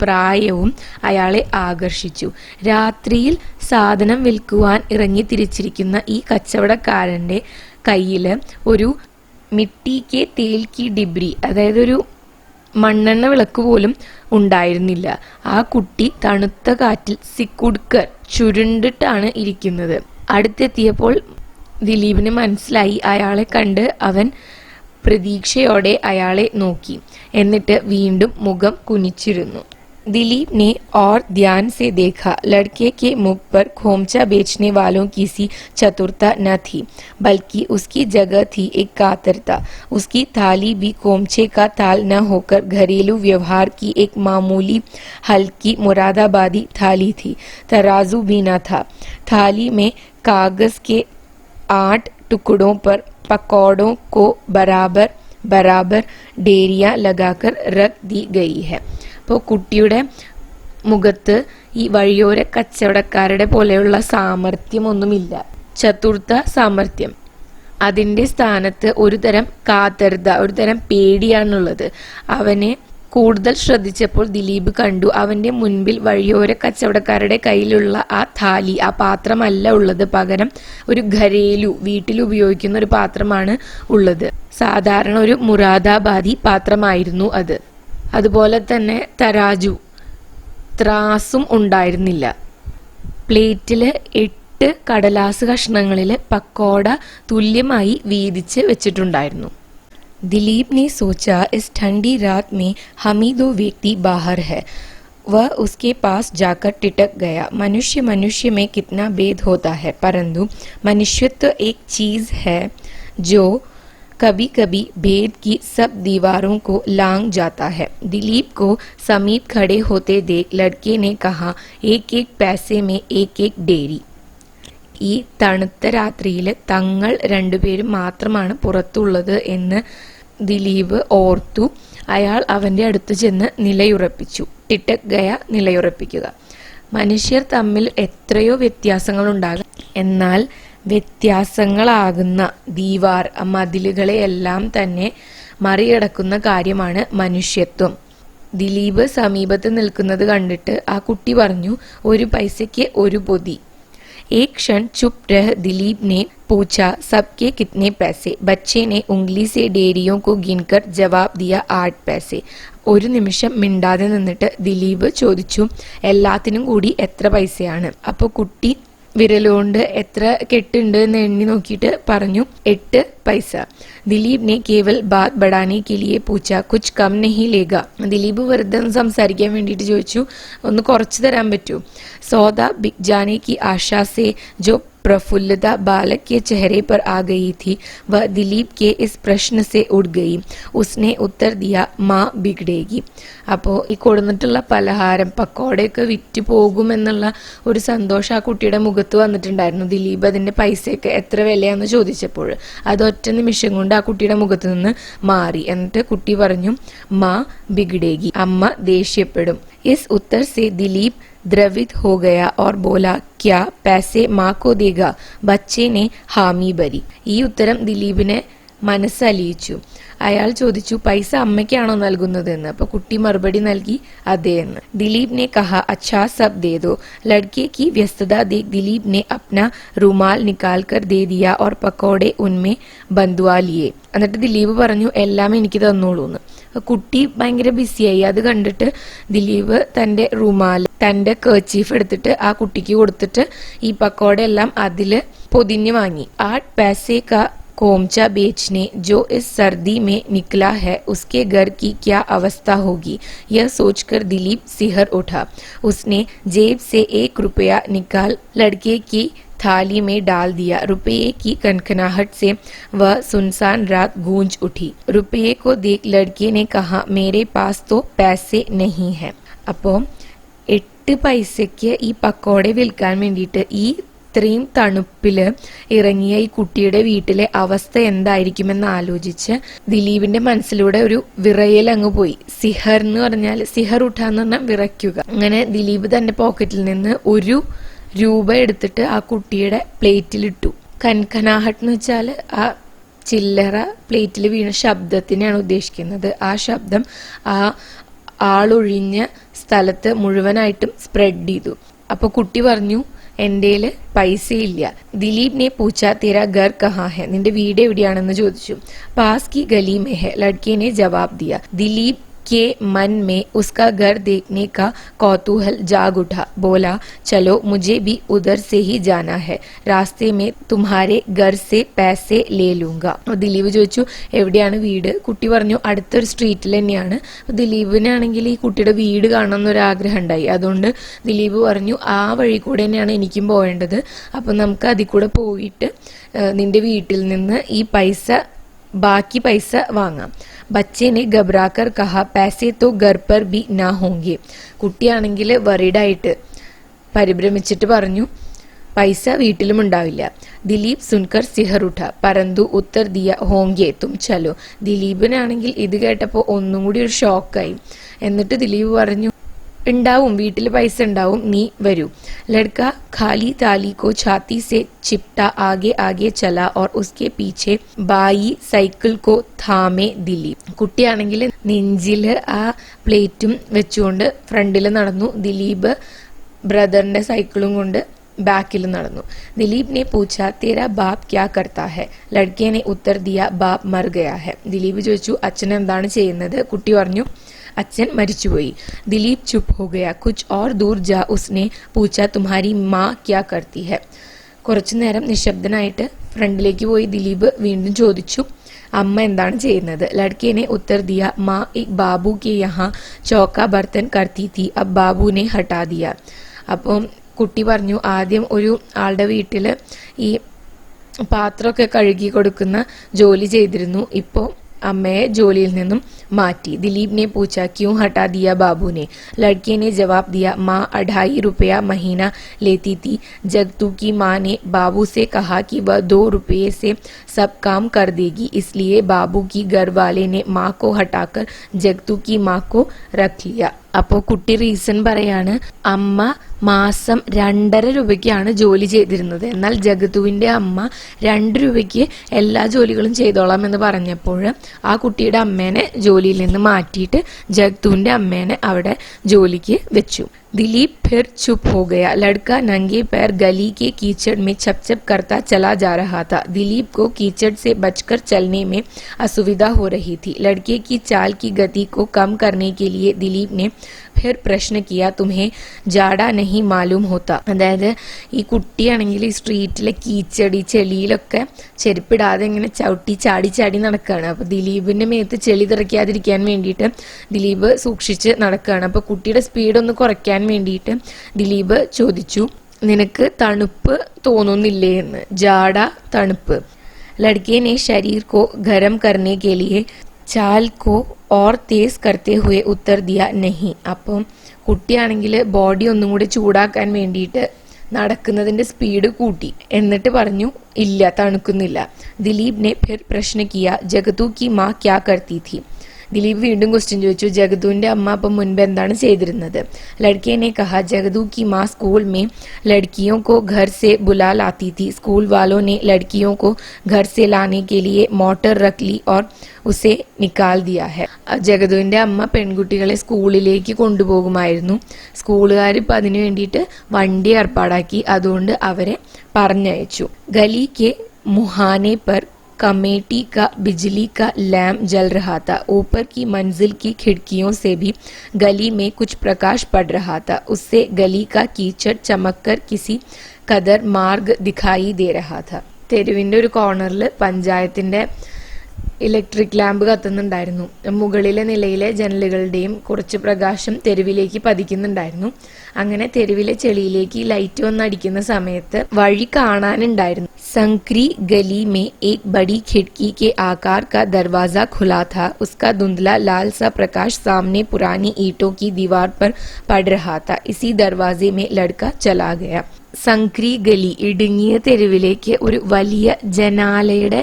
S1: പ്രായവും അയാളെ ആകർഷിച്ചു. രാത്രിയിൽ സാധനം വിൽക്കുവാൻ ഇറങ്ങി തിരിച്ചിരിക്കുന്ന ഈ കച്ചവടക്കാരൻ്റെ കയ്യിൽ ഒരു മിട്ടിക്ക് തേൽ കി ഡിബ്രി, അതായത് ഒരു മണ്ണെണ്ണ വിളക്ക് പോലും ഉണ്ടായിരുന്നില്ല. ആ കുട്ടി തണുത്ത കാറ്റിൽ സിക്കുഡ്കർ, ചുരുണ്ടിട്ടാണ് ഇരിക്കുന്നത്. അടുത്തെത്തിയപ്പോൾ ദിലീപിന് മനസ്സിലായി. അയാളെ കണ്ട് അവൻ പ്രതീക്ഷയോടെ അയാളെ നോക്കി. എന്നിട്ട് വീണ്ടും മുഖം കുനിച്ചിരുന്നു. दिलीप ने और ध्यान से देखा. लड़के के मुख पर खोमचा बेचने वालों की सी चतुरता न थी, बल्कि उसकी जगह थी एक कातरता. उसकी थाली भी खोमचे का ताल न होकर घरेलू व्यवहार की एक मामूली हल्की मुरादाबादी थाली थी. तराजू भी न था. थाली में कागज के 8 टुकड़ों पर पकौड़ों को बराबर बराबर डेरियां लगाकर रख दी गई है. അപ്പോൾ കുട്ടിയുടെ മുഖത്ത് ഈ വഴിയോര കച്ചവടക്കാരുടെ പോലെയുള്ള സാമർഥ്യമൊന്നുമില്ല, ചതുർത്ഥ സാമർഥ്യം. അതിൻ്റെ സ്ഥാനത്ത് ഒരു തരം കാതർത, ഒരു തരം പേടിയാണുള്ളത്. അവനെ കൂടുതൽ ശ്രദ്ധിച്ചപ്പോൾ ദിലീപ് കണ്ടു അവന്റെ മുൻപിൽ വഴിയോര കച്ചവടക്കാരുടെ കയ്യിലുള്ള ആ താലി, ആ പാത്രമല്ല ഉള്ളത്. പകരം ഒരു ഘരേലു, വീട്ടിൽ ഉപയോഗിക്കുന്ന ഒരു പാത്രമാണ് ഉള്ളത്. സാധാരണ ഒരു മുറാദാബാദി പാത്രമായിരുന്നു അത്. അതുപോലെ തന്നെ തരാജു, ത്രാസും ഉണ്ടായിരുന്നില്ല. പ്ലേറ്റില് 8 കടലാസ് കഷ്ണങ്ങളില് പക്കോട തുല്യമായി വീതിച്ച് വെച്ചിട്ടുണ്ടായിരുന്നു. दिलीप ने सोचा इस ठंडी रात में हम ही 2 व्यक्ति बाहर है. वह उसके पास जाकर टिटक गया. मनुष्य मनुष्य में कितना भेद होता है, परंतु मनुष्यत्व एक चीज है जो कभी कभी भेद की सब दीवारों को लांघ जाता है. दिलीप को समीप खड़े होते देख लड़के ने कहा, एक एक पैसे में एक एक डेरी. ഈ തണുത്ത രാത്രിയിൽ തങ്ങൾ രണ്ടുപേരും മാത്രമാണ് പുറത്തുള്ളത് എന്ന് ദിലീപ് ഓർത്തു. അയാൾ അവന്റെ അടുത്ത് ചെന്ന് നിലയുറപ്പിച്ചു. ടിട്ടക് ഗയ, നിലയുറപ്പിക്കുക. മനുഷ്യർ തമ്മിൽ എത്രയോ വ്യത്യാസങ്ങളുണ്ടാകാം, എന്നാൽ വ്യത്യാസങ്ങളാകുന്ന ദീവാർ, മതിലുകളെയെല്ലാം തന്നെ മറികടക്കുന്ന കാര്യമാണ് മനുഷ്യത്വം. ദിലീപ് സമീപത്ത് നിൽക്കുന്നത് കണ്ടിട്ട് ആ കുട്ടി പറഞ്ഞു, 1 പൈസയ്ക്ക് 1 പൊതി. एक क्षण चुप रह दिलीप ने पूछा, सबके कितने पैसे? बच्चे ने उंगली से डेरियों को गिनकर जवाब दिया, 8 पैसे. ഒരു നിമിഷം മിണ്ടാതെ നിന്നിട്ട് ദിലീപ് ചോദിച്ചു, എല്ലാത്തിനും കൂടി എത്ര പൈസയാണ്? അപ്പോൾ കുട്ടി വിരലുകൊണ്ട് എത്ര കെട്ടുണ്ട് എന്ന് എണ്ണി നോക്കിയിട്ട് പറഞ്ഞു, 8 पैसा. ദിലീപ് ने केवल बात बढ़ाने के लिए पूछा, कुछ कम नहीं लेगा? ദിലീപ് വെറുതെ സംസാരിക്കാൻ വേണ്ടിയിട്ട് ചോദിച്ചു, ഒന്ന് കുറച്ച് തരാൻ പറ്റൂ? सौदा बिक जाने की आशा से जो प्रफुल्लता बालक के चेहरे पर आ गई थी वह दिलीप के इस प्रश्न से उड़ गई. उसने उत्तर दिया, माँ बिगड़ेगी. അപ്പോൾ ഈ കൊടുന്നിട്ടുള്ള പലഹാരം പക്കോടയൊക്കെ വിറ്റ് പോകുമെന്നുള്ള ഒരു സന്തോഷം ആ കുട്ടിയുടെ മുഖത്ത് വന്നിട്ടുണ്ടായിരുന്നു. ദിലീപ് അതിന്റെ പൈസയൊക്കെ എത്ര വിലയാന്ന് ചോദിച്ചപ്പോൾ അത് ഒറ്റ നിമിഷം കൊണ്ട് ആ കുട്ടിയുടെ മുഖത്ത് നിന്ന് മാറി. എന്നിട്ട് കുട്ടി പറഞ്ഞു, മാ ബിഗിഡേഗി, അമ്മ ദേഷ്യപ്പെടും. इस उत्तर से दिलीप द्रवित हो गया और बोला, क्या पैसे माँ को देगा? बच्चे ने हामी भरी. ഈ ഉത്തരം ദിലീപിനെ മനസ്സലിയിച്ചു. അയാൾ ചോദിച്ചു, പൈസ അമ്മയ്ക്കാണോ നൽകുന്നതെന്ന്. അപ്പൊ കുട്ടി മറുപടി നൽകി, അതെ എന്ന്. ദിലീപ് ने कहा, अच्छा सब दे दो. लड़के की व्यस्तता देख दिलीप ने अपना रुमाल निकाल कर दे दिया और पकौड़े उनमें बंधवा लिए. എന്നിട്ട് ദിലീപ് പറഞ്ഞു, എല്ലാം എനിക്ക് തന്നോളൂ എന്ന്. കുട്ടി ഭയങ്കര ബിസിയായി. അത് കണ്ടിട്ട് ദിലീപ് തന്റെ റുമാൽ, തന്റെ കർച്ചീഫ് എടുത്തിട്ട് ആ കുട്ടിക്ക് കൊടുത്തിട്ട് ഈ പക്കോട എല്ലാം അതില് പൊതിഞ്ഞു വാങ്ങി. 8 पैसे का कोमचा बेचने जो इस सर्दी में निकला है उसके घर की क्या अवस्था होगी, यह सोचकर दिलीप सिहर उठा. उसने जेब से 1 रुपया निकाल लड़के की थाली में डाल दिया. रुपये की कनकनाहट से वह सुनसान रात गूंज उठी. रुपये को देख लड़के ने कहा, मेरे पास तो पैसे नहीं है. അപ്പോൾ 8 പൈസയ്ക്ക് ഈ പക്കോട വിൽക്കാൻ വേണ്ടിയിട്ട് ഈ ഇത്രയും തണുപ്പില് ഇറങ്ങിയ ഈ കുട്ടിയുടെ വീട്ടിലെ അവസ്ഥ എന്തായിരിക്കുമെന്ന് ആലോചിച്ച് ദിലീപിന്റെ മനസ്സിലൂടെ ഒരു വിറയൽ അങ്ങ് പോയി. സിഹർ എന്ന് പറഞ്ഞാൽ, സിഹർ ഉঠাന്ന് പറഞ്ഞാൽ വിറയ്ക്കുക. അങ്ങനെ ദിലീപ് തന്റെ പോക്കറ്റിൽ നിന്ന് 1 രൂപ എടുത്തിട്ട് ആ കുട്ടിയുടെ പ്ലേറ്റിലിട്ടു. കൻകനാഹട്ട് എന്ന് വെച്ചാൽ ആ ചില്ലറ പ്ലേറ്റിൽ വീണ ശബ്ദത്തിനെയാണ് ഉദ്ദേശിക്കുന്നത്. ആ ശബ്ദം ആ ആളൊഴിഞ്ഞ സ്ഥലത്ത് മുഴുവനായിട്ടും സ്പ്രെഡ് ചെയ്തു. അപ്പൊ കുട്ടി പറഞ്ഞു, എന്റെയില് പൈസയില്ല. ദിലീപ് ने पूछा, तेरा घर कहाँ है? നിന്റെ വീട് എവിടെയാണെന്ന് ചോദിച്ചു. पास की गली में है, लड़के ने जवाब दिया. दिलीप के मन में उसका घर देखने का कौतूहल जाग उठा. बोला, चलो मुझे भी उधर से ही जाना है, रास्ते में तुम्हारे घर से पैसे ले लूंगा. ദിലീപ് ചോദിച്ചു, എവിടെയാണ് വീട്? കുട്ടി പറഞ്ഞു, അടുത്തൊരു സ്ട്രീറ്റിൽ തന്നെയാണ്. ദിലീപിനാണെങ്കിൽ ഈ കുട്ടിയുടെ വീട് കാണണം എന്നൊരു ആഗ്രഹം ഉണ്ടായി. അതുകൊണ്ട് ദിലീപ് പറഞ്ഞു, ആ വഴി കൂടെ തന്നെയാണ് എനിക്കും പോകേണ്ടത്. അപ്പൊ നമുക്ക് അതിൽ കൂടെ പോയിട്ട് നിന്റെ വീട്ടിൽ നിന്ന് ഈ ബാക്കി പൈസ വാങ്ങാം. बच्चे ने घबराकर कहा, पैसे तो घर पर भी ना होंगे. കുട്ടിയാണെങ്കിൽ വറീഡായിട്ട് പരിഭ്രമിച്ചിട്ട് പറഞ്ഞു, പൈസ വീട്ടിലും ഉണ്ടാവില്ല. ദിലീപ് സുൻകർ സിഹർ ഉഠ, പരന്തു ഉത്തർ ദിയ, ഹോങ്കെ തും ചലോ. ദിലീപിനാണെങ്കിൽ ഇത് കേട്ടപ്പോൾ ഒന്നും കൂടി ഒരു ഷോക്കായി. എന്നിട്ട് ദിലീപ് പറഞ്ഞു, ഉണ്ടാവും, വീട്ടിൽ പൈസ ഉണ്ടാവും, നീ വരൂ. ലड़का खाली ताली को छाती से चिपटा आगे आगे चला और उसके पीछे बाई साइकिल को थामे दिलीप. കുട്ടിയാണെങ്കിൽ നെഞ്ചില് ആ പ്ലേറ്റും വെച്ചുകൊണ്ട് ഫ്രണ്ടിൽ നടന്നു. ദിലീപ് ബ്രദറിന്റെ സൈക്കിളും കൊണ്ട് ബാക്കിൽ നടന്നു. ദിലീപ് ने पूछा, तेरा बाप क्या करता है? लड़के ने उत्तर दिया, बाप मर गया है. ദിലീപ് ചോദിച്ചു, അച്ഛൻ എന്താണ് ചെയ്യുന്നത്? കുട്ടി പറഞ്ഞു, अच्चन मरिचुई. दिलीप चुप हो गया. कुछ और दूर जा उसने पूछा, तुम्हारी माँ क्या करती है? കുറച്ചു നേരം നിശബ്ദനായിട്ട് ഫ്രണ്ടിലേക്ക് പോയി ദിലീപ് വീണ്ടും ചോദിച്ചു, അമ്മ എന്താണ് ചെയ്യുന്നത്? लड़के ने उत्तर दिया, माँ एक बाबू के यहाँ चौका बर्तन करती थी, अब बाबू ने हटा दिया. അപ്പം കുട്ടി പറഞ്ഞു, ആദ്യം ഒരു ആളുടെ വീട്ടില് ഈ പാത്രമൊക്കെ കഴുകി കൊടുക്കുന്ന ജോലി ചെയ്തിരുന്നു, ഇപ്പോ അമ്മയെ ജോലിയിൽ നിന്നും മാറ്റി. ദിലീപ് ने पूछा, क्यों हटा दिया बाबू ने? लड़के ने जवाब दिया, माँ 2.5 रुपया महीना लेती थी. जगतू की माँ ने बाबू से कहा कि वह 2 रुपये से सब काम कर देगी, इसलिए बाबू की घर वाले ने माँ को हटाकर जगतू की माँ को रख लिया. അപ്പോൾ കുട്ടി റീസൺ പറയാണ്, അമ്മ മാസം 2.5 രൂപയ്ക്കാണ് ജോലി ചെയ്തിരുന്നത്. എന്നാൽ ജഗതുവിന്റെ അമ്മ 2 രൂപയ്ക്ക് എല്ലാ ജോലികളും ചെയ്തോളാം എന്ന് പറഞ്ഞപ്പോൾ ആ കുട്ടിയുടെ അമ്മേനെ ജോലിയിൽ നിന്ന് മാറ്റിയിട്ട് ജഗതുവിന്റെ അമ്മേനെ അവിടെ ജോലിക്ക് വെച്ചു. दिलीप फिर चुप हो गया। लड़का नंगे पैर गली के कीचड़ में छप-छप करता चला जा रहा था। दिलीप को कीचड़ से बचकर चलने में असुविधा हो रही थी। लड़के की चाल की गति को कम करने के लिए दिलीप ने फिर प्रश्न किया, तुम्हें जाड़ा नहीं मालूम होता? അതായത് ഈ കുട്ടിയാണെങ്കിൽ ഈ സ്ട്രീറ്റിലെ കീച്ചടി ചെളിയിലൊക്കെ ചെരുപ്പിടാതെ ഇങ്ങനെ ചവിട്ടി ചാടി ചാടി നടക്കുകയാണ്. അപ്പോൾ ദിലീപിന്റെ മേത്ത് ചെളി തെറിക്കാതിരിക്കാൻ വേണ്ടിയിട്ട് ദിലീപ് സൂക്ഷിച്ച് നടക്കുകയാണ്. അപ്പോൾ കുട്ടിയുടെ സ്പീഡ് ഒന്ന് കുറയ്ക്കാൻ വേണ്ടിയിട്ട് ദിലീപ് ചോദിച്ചു, നിനക്ക് തണുപ്പ് തോന്നുന്നില്ലേ എന്ന്? ജാട, തണുപ്പ്. लड़के ने शरीर को गर्म करने के लिए चाल को और तेज करते हुए उत्तर दिया नहीं. അപ്പം കുട്ടിയാണെങ്കിൽ ബോഡി ഒന്നും കൂടി ചൂടാക്കാൻ വേണ്ടിയിട്ട് നടക്കുന്നതിന്റെ സ്പീഡ് കൂട്ടി. എന്നിട്ട് പറഞ്ഞു, ഇല്ല, തണുക്കുന്നില്ല. ദിലീപ് ने फिर प्रश्न किया, जगदू की माँ क्या करती थी? ദിലീപ് വീണ്ടും ക്വസ്റ്റ്യൻ ചോദിച്ചു, ജഗദുവിന്റെ അമ്മ അപ്പം മുൻപ് എന്താണ് ചെയ്തിരുന്നത്? लड़के ने कहा, जगदू की माँ स्कूल में लड़कियों को घर से बुला लाती थी. स्कूल वालों ने लड़कियों को घर से लाने के लिए मोटर रख ली और उसे निकाल दिया है. ജഗദുവിന്റെ അമ്മ പെൺകുട്ടികളെ സ്കൂളിലേക്ക് കൊണ്ടുപോകുമായിരുന്നു. സ്കൂളുകാർ ഇപ്പം അതിനു വേണ്ടിയിട്ട് വണ്ടി ഏർപ്പാടാക്കി. അതുകൊണ്ട് അവരെ പറഞ്ഞയച്ചു. गली के मुहाने पर कमेटी का बिजली का लैम्प जल रहा था. ऊपर की मंजिल की खिड़कियों से भी गली में कुछ प्रकाश पड़ रहा था. उससे गली का कीचड़ चमककर किसी कदर मार्ग दिखाई दे रहा था. തെരുവിന്റെ ഒരു കോർണറിൽ പഞ്ചായത്തിന്റെ ഇലക്ട്രിക് ലാമ്പ് കത്തുന്നുണ്ടായിരുന്നു. മുകളിലെ നിലയിലെ ജനലുകളുടെയും കുറച്ച് പ്രകാശം തെരുവിലേക്ക് പതിക്കുന്നുണ്ടായിരുന്നു. അങ്ങനെ തെരുവിലെ ചെളിയിലേക്ക് ലൈറ്റ് വന്നടിക്കുന്ന സമയത്ത് വഴി കാണാനുണ്ടായിരുന്നു. संकरी गली में एक बड़ी खिड़की के आकार का दरवाजा खुला था. उसका धुंधला लाल सा प्रकाश सामने पुरानी ईंटों की दीवार पर पड़ रहा था. इसी दरवाजे में लड़का चला गया. संकरी गली, ഇടുങ്ങിയ തെരുവിലേക്ക് ഒരു വലിയ ജനാലയുടെ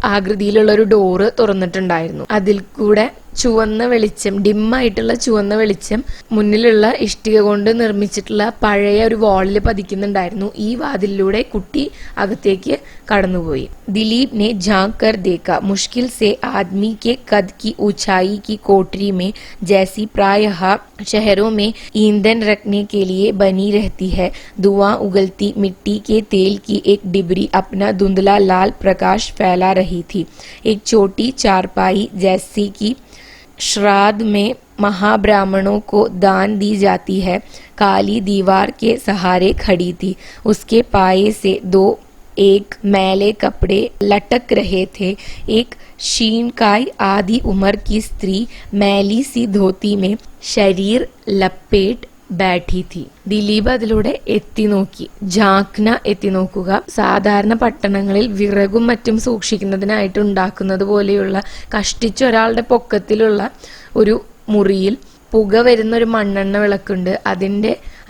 S1: ആകൃതിയിലുള്ള ഒരു ഡോറ് തുറന്നിട്ടുണ്ടായിരുന്നു. അതിൽ കൂടെ ചുവന്ന വെളിച്ചം, ഡിമ്മായിട്ടുള്ള ചുവന്ന വെളിച്ചം മുന്നിലുള്ള ഇഷ്ടിക കൊണ്ട് നിർമ്മിച്ചിട്ടുള്ള പഴയ ഒരു വാളിൽ പതിക്കുന്നുണ്ടായിരുന്നു. ഈ വാതിലിലൂടെ കുട്ടി അകത്തേക്ക് കടന്നുപോയി. ദിലീപ് ने झांक कर देखा. मुश्किल से आदमी के कद की ऊंचाई की कोठरी में, जैसी प्रायः शहरों में ईंधन रखने के लिए बनी रहती है, धुआं उगलती मिट्टी के तेल की एक डिबरी अपना धुंधला लाल प्रकाश फैला रही थी. एक छोटी चारपाई जैसी की श्राद्ध में महाब्राह्मणों को दान दी जाती है, काली दीवार के सहारे खड़ी थी. उसके पाए से दो एक मैले कपड़े लटक रहे थे. एक शीनकाय आधी उम्र की स्त्री मैली सी धोती में शरीर लपेट बैठी थी. ദിലീപ് അതിലൂടെ എത്തി നോക്കി. ജാക്ന, എത്തി നോക്കുക. സാധാരണ പട്ടണങ്ങളിൽ വിറകും മറ്റും സൂക്ഷിക്കുന്നതിനായിട്ട് ഉണ്ടാക്കുന്നത് പോലെയുള്ള കഷ്ടിച്ച ഒരാളുടെ പൊക്കത്തിലുള്ള ഒരു മുറിയിൽ പുക വരുന്ന ഒരു മണ്ണെണ്ണ വിളക്കുണ്ട്.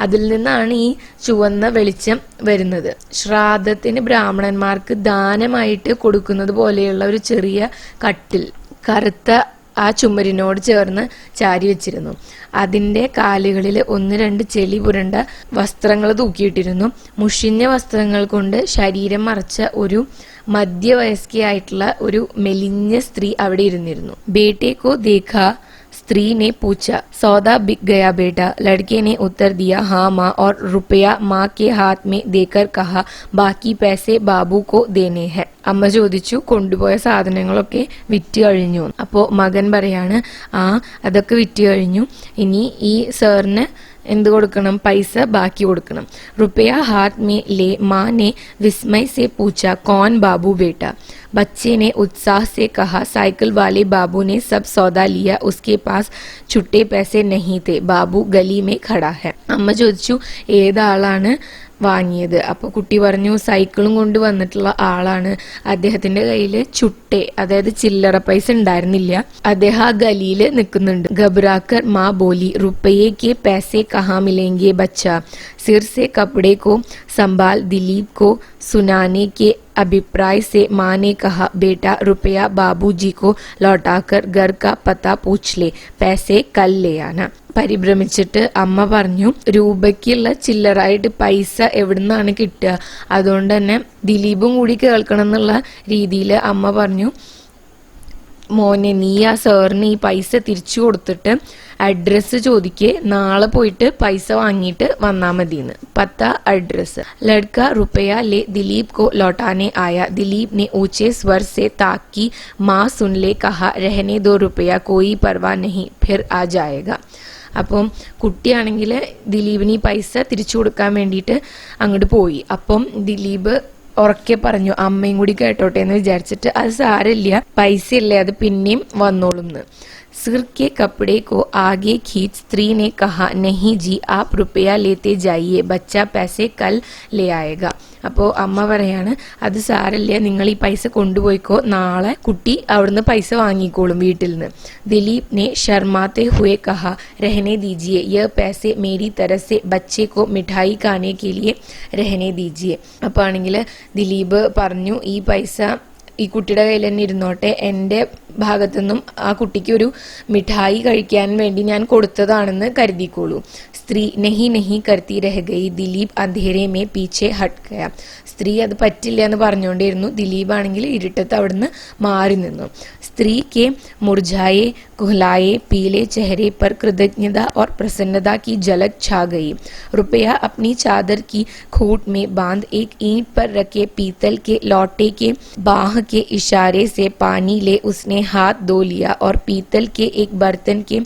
S1: അതിൽ നിന്നാണ് ഈ ചുവന്ന വെളിച്ചം വരുന്നത്. ശ്രാദ്ധത്തിന് ബ്രാഹ്മണന്മാർക്ക് ദാനമായിട്ട് കൊടുക്കുന്നത് പോലെയുള്ള ഒരു ചെറിയ കട്ടിൽ കറുത്ത ആ ചുമരിനോട് ചേർന്ന് ചാരി വെച്ചിരുന്നു. അതിന്റെ കാലുകളിൽ ഒന്ന് രണ്ട് ചെളി പുരണ്ട വസ്ത്രങ്ങൾ തൂക്കിയിട്ടിരുന്നു. മുഷിഞ്ഞ വസ്ത്രങ്ങൾ കൊണ്ട് ശരീരം മറച്ച ഒരു മധ്യവയസ്കയായിട്ടുള്ള ഒരു മെലിഞ്ഞ സ്ത്രീ അവിടെ ഇരുന്നിരുന്നു. ബേട്ടേക്കോ ദേഖാ, स्त्री ने पूछा, सौदा बिक गया बेटा? लड़के ने उत्तर दिया, हाँ माँ, और रुपया माँ के हाथ में देकर कहा, बाकी पैसे बाबू को देने हैं. അമ്മ ചോദിച്ചു, കൊണ്ടുപോയ സാധനങ്ങളൊക്കെ വിറ്റ് കഴിഞ്ഞു? അപ്പോൾ മകൻ പറയാണ്, ആ, അതൊക്കെ വിറ്റ് കഴിഞ്ഞു. ഇനി ഈ സാറിന് എന്ത് കൊടുക്കണം? പൈസ ബാക്കി കൊടുക്കണം. रुपया हाथ में ले माँ ने विस्मय से पूछा, कौन बाबू बेटा? बच्चे ने उत्साह से कहा, साइकिल वाले बाबू ने सब सौदा लिया, उसके पास छुट्टे पैसे नहीं थे, बाबू गली में खड़ा है. അമ്മ ചോദിച്ചു, ഏതാളാണ് വാങ്ങിയത്? അപ്പോൾ കുട്ടി പറഞ്ഞു, സൈക്കിളും കൊണ്ട് വന്നിട്ടുള്ള ആളാണ്. അദ്ദേഹത്തിന്റെ കയ്യിൽ ചുട്ടെ, അതായത് ചില്ലറ പൈസ ഉണ്ടായിരുന്നില്ല. അദ്ദേഹം ആ ഗലിയിൽ നിൽക്കുന്നുണ്ട്. घबराकर माँ बोली, रुपये के पैसे कहाँ मिलेंगे बच्चा? सिर से कपड़े को संभाल दिलीप को सुनाने के अभिप्राय से माँ ने कहा, बेटा रुपया बाबूजी को लौटाकर घर का पता पूछ ले, पैसे कल ले आना. പരിഭ്രമിച്ചിട്ട് അമ്മ പറഞ്ഞു, രൂപയ്ക്കുള്ള ചില്ലറായിട്ട് പൈസ എവിടുന്നാണ് കിട്ടുക? അതുകൊണ്ട് തന്നെ ദിലീപും കൂടി കേൾക്കണം എന്നുള്ള രീതിയിൽ അമ്മ പറഞ്ഞു, മോനെ നീ ആ സാറിന് ഈ പൈസ തിരിച്ചു കൊടുത്തിട്ട് അഡ്രസ്സ് ചോദിക്കെ നാളെ പോയിട്ട് പൈസ വാങ്ങിയിട്ട് വന്നാ മതിന്ന്. പത്ത അഡ്രസ്. ലഡ്ക रुपया ले दिलीप को लौटाने आया. दिलीप ने ऊंचे स्वर से ताकि माँ सुन ले कहा रहने दो रुपया कोई परवाह नहीं फिर आ जाएगा. അപ്പം കുട്ടിയാണെങ്കിൽ ദിലീപിന് ഈ പൈസ തിരിച്ചു കൊടുക്കാൻ വേണ്ടിയിട്ട് അങ്ങോട്ട് പോയി. അപ്പം ദിലീപ് ഉറക്കെ പറഞ്ഞു അമ്മയും കൂടി കേട്ടോട്ടെ എന്ന് വിചാരിച്ചിട്ട് അത് സാരമില്ല, പൈസ ഇല്ലേ അത് പിന്നെയും വന്നോളും. सिर के कपड़े को आगे खींच स्त्री ने कहा नहीं जी आप रुपया लेते जाइए बच्चा पैसे कल ले आएगा. അപ്പോൾ അമ്മ പറയാണ് അത് സാരമില്ല, നിങ്ങൾ ഈ പൈസ കൊണ്ടുപോയിക്കോ, നാളെ കുട്ടി അവിടുന്ന് പൈസ വാങ്ങിക്കോളും വീട്ടിൽ നിന്ന്. ദിലീപ് ने शर्माते हुए कहा रहने दीजिए यह पैसे मेरी तरफ से बच्चे को मिठाई खाने के लिए रहने दीजिए. അപ്പോൾ ആണെങ്കിൽ ദിലീപ് പറഞ്ഞു ഈ പൈസ ഈ കുട്ടിയുടെ കയ്യിൽ തന്നെ ഇരുന്നോട്ടെ, എൻ്റെ ഭാഗത്തുനിന്നും ആ കുട്ടിക്ക് ഒരു മിഠായി കഴിക്കാൻ വേണ്ടി ഞാൻ കൊടുത്തതാണെന്ന് കരുതിക്കോളൂ. സ്ത്രീ നെഹി നെഹി കർത്തി രഹ ഗയി. Dileep അന്ധേരെ may പീछे hut Gaya. സ്ത്രീ അത് പറ്റില്ല എന്ന് പറഞ്ഞുകൊണ്ടിരുന്നു. ദിലീപ് ആണെങ്കിൽ ഇരുട്ടത്ത് അവിടുന്ന് മാറി നിന്നു. स्त्री के मुरझाए कुहलाए पीले चेहरे पर कृतज्ञता और प्रसन्नता की झलक छा गई. रुपया अपनी चादर की खूंट में बांध एक ईंट पर रखे पीतल के लौटे के बाह के इशारे से पानी ले उसने हाथ धो लिया और पीतल के एक बर्तन के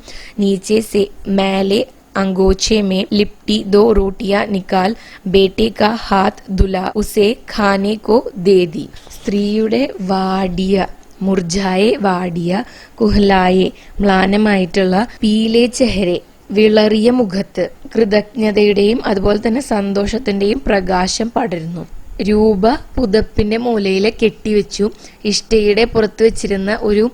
S1: नीचे से मैले अंगोछे में लिपटी 2 रोटियां निकाल बेटे का हाथ धुला उसे खाने को दे दी. സ്ത്രീയുടെ വാടിയ മുർജായെ വാടിയ കുഹ്ലായെ മ്ലാനമായിട്ടുള്ള പീലെ ചെഹരെ വിളറിയ മുഖത്ത് കൃതജ്ഞതയുടെയും അതുപോലെ തന്നെ സന്തോഷത്തിന്റെയും പ്രകാശം പടരുന്നു. രൂപ പുതപ്പിന്റെ മൂലയിൽ കെട്ടിവെച്ചു. ഇഷ്ടയുടെ പുറത്ത് വെച്ചിരുന്ന ഒരു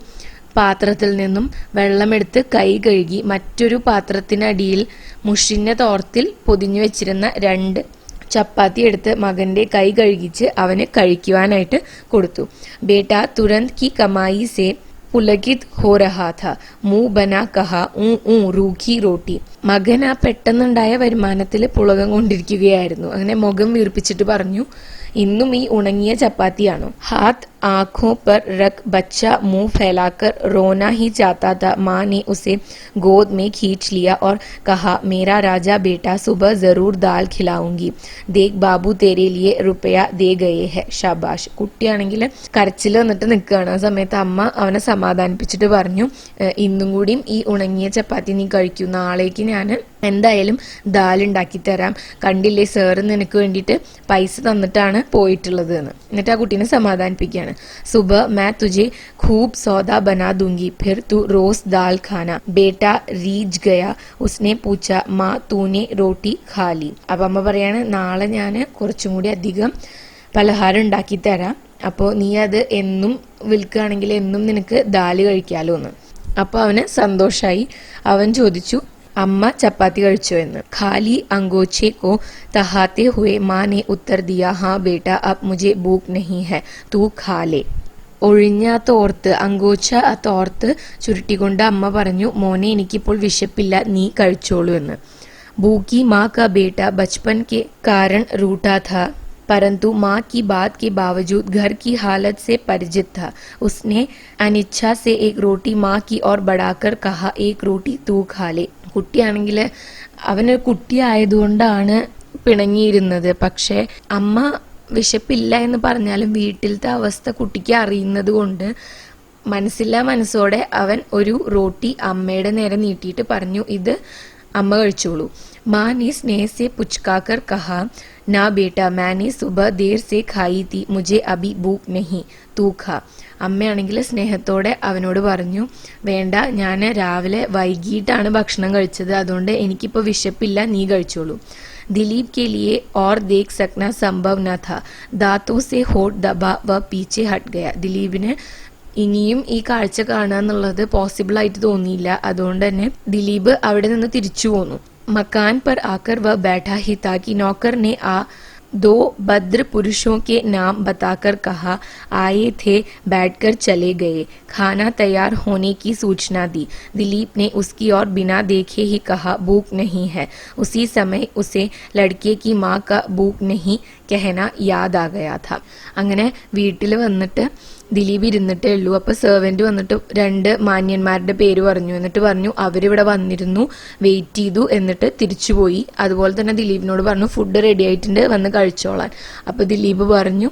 S1: പാത്രത്തിൽ നിന്നും വെള്ളമെടുത്ത് കൈ കഴുകി മറ്റൊരു പാത്രത്തിനടിയിൽ മുഷിഞ്ഞ തോർത്തിൽ പൊതിഞ്ഞു വെച്ചിരുന്ന 2 ചപ്പാത്തി എടുത്ത് മകന്റെ കൈ കഴുകിച്ച് അവന് കഴിക്കുവാനായിട്ട് കൊടുത്തു. ബേട്ട തുരന്ത് കി കമായി സെ പുലകിത് ഹോ രഹാ ഥാ മുഹ് ബനാ കഹാ റൂഖി റോട്ടി. മകൻ ആ പെട്ടെന്നുണ്ടായ വരുമാനത്തിൽ പുളകം കൊണ്ടിരിക്കുകയായിരുന്നു. അങ്ങനെ മുഖം വീർപ്പിച്ചിട്ട് പറഞ്ഞു ഇന്നും ഈ ഉണങ്ങിയ ചപ്പാത്തിയാണോ? ഹാത്ത് आंखों पर रख बच्चा मुंह फैलाकर रोना ही चाहता था. माँ ने उसे गोद में खींच लिया और कहा मेरा राजा बेटा सुबह जरूर दाल खिलाऊंगी. देख बाबू तेरे लिए रुपया दे गए है शाबाश. കുട്ടിയാണെങ്കിൽ കരച്ചിൽ വന്നിട്ട് നിൽക്കുകയാണ്. ആ സമയത്ത് അമ്മ അവനെ സമാധാനിപ്പിച്ചിട്ട് പറഞ്ഞു ഇന്നും കൂടിയും ഈ ഉണങ്ങിയ ചപ്പാത്തി നീ കഴിക്കൂ, നാളേക്ക് ഞാൻ എന്തായാലും ദാൽ ഉണ്ടാക്കി തരാം, കണ്ടില്ലേ സാറ് നിനക്ക് വേണ്ടിയിട്ട് പൈസ തന്നിട്ടാണ് പോയിട്ടുള്ളത് എന്ന്. എന്നിട്ട് ആ കുട്ടീനെ സമാധാനിപ്പിക്കുകയാണ്. सुबह मैं तुझे खूब सौदा बना दूंगी फिर तू रोज दाल खाना. बेटा रीझ गया. उसने पूछा माँ तूने रोटी खा ली. അപ്പം അമ്മ പറയാണ് നാളെ ഞാൻ കുറച്ചും കൂടി അധികം പലഹാരം ഉണ്ടാക്കി തരാം, അപ്പോൾ നീ അത് എന്നും വിൽക്കുകയാണെങ്കിൽ എന്നും നിനക്ക് ദാല് കഴിക്കാലോ എന്ന്. അപ്പോൾ അവന് സന്തോഷമായി. അവൻ ചോദിച്ചു अम्मा चपाती കഴിച്ചോ എന്ന്. खाली अंगोछे को तहाते हुए माँ ने उत्तर दिया हाँ बेटा अब मुझे भूख नहीं है तू खा ले. ഒഴിഞ്ഞ തോർത്ത് അങ്കോച്ച ആ തോർത്ത് ചുരുട്ടിക്കൊണ്ട് അമ്മ പറഞ്ഞു മോനെ എനിക്കിപ്പോൾ വിശപ്പില്ല, നീ കഴിച്ചോളൂ എന്ന്. ഭൂക്കി മാ കാ ബേട്ട ബച്പൻ के कारण रूठा था परंतु माँ की बात के बावजूद घर की हालत से परिचित था. उसने अनिच्छा से एक रोटी माँ की ओर बढ़ाकर कहा एक रोटी तू खा ले. കുട്ടിയാണെങ്കിൽ അവനൊരു കുട്ടിയായതുകൊണ്ടാണ് പിണങ്ങിയിരുന്നത്. പക്ഷെ അമ്മ വിശപ്പില്ല എന്ന് പറഞ്ഞാലും വീട്ടിലത്തെ അവസ്ഥ കുട്ടിക്ക് അറിയുന്നത് കൊണ്ട് മനസ്സില്ലാ മനസ്സോടെ അവൻ ഒരു റോട്ടി അമ്മയുടെ നേരെ നീട്ടിയിട്ട് പറഞ്ഞു ഇത് അമ്മ കഴിച്ചോളൂ. माँ ने स्नेह से पुचकाकर कहा ना बेटा मैंने सुबह देर से खाई थी मुझे अभी भूख नहीं तू खा. അമ്മയാണെങ്കിൽ സ്നേഹത്തോടെ അവനോട് പറഞ്ഞു വേണ്ട, ഞാൻ രാവിലെ വൈകിട്ടാണ് ഭക്ഷണം കഴിച്ചത്, അതുകൊണ്ട് എനിക്കിപ്പോൾ വിശപ്പില്ല, നീ കഴിച്ചോളൂ. दिलीप के लिए और देख सकना संभव न था. दांतों से होठ दबा वह पीछे हट गया. ദിലീപിന് ഇനിയും ഈ കാഴ്ച കാണുക എന്നുള്ളത് പോസിബിൾ ആയിട്ട് തോന്നിയില്ല. അതുകൊണ്ട് തന്നെ ദിലീപ് അവിടെ നിന്ന് തിരിച്ചു പോന്നു. मकान पर आकर वह बैठा ही था कि नौकर ने 2 भद्र पुरुषों के नाम बताकर कहा आए थे बैठकर चले गए. खाना तैयार होने की सूचना दी. दिलीप ने उसकी ओर बिना देखे ही कहा भूख नहीं है. उसी समय उसे लड़के की माँ का भूख नहीं कहना याद आ गया था. അങ്ങനെ വീട്ടിൽ വന്നിട്ട് ദിലീപ് ഇരുന്നിട്ടേ ഉള്ളൂ. അപ്പോൾ സെർവൻറ്റ് വന്നിട്ട് 2 മാന്യന്മാരുടെ പേര് പറഞ്ഞു. എന്നിട്ട് പറഞ്ഞു അവരിവിടെ വന്നിരുന്നു, വെയിറ്റ് ചെയ്തു, എന്നിട്ട് തിരിച്ചുപോയി. അതുപോലെ തന്നെ ദിലീപിനോട് പറഞ്ഞു ഫുഡ് റെഡി ആയിട്ടുണ്ട്, വന്ന് കഴിച്ചോളാൻ. അപ്പോൾ ദിലീപ് പറഞ്ഞു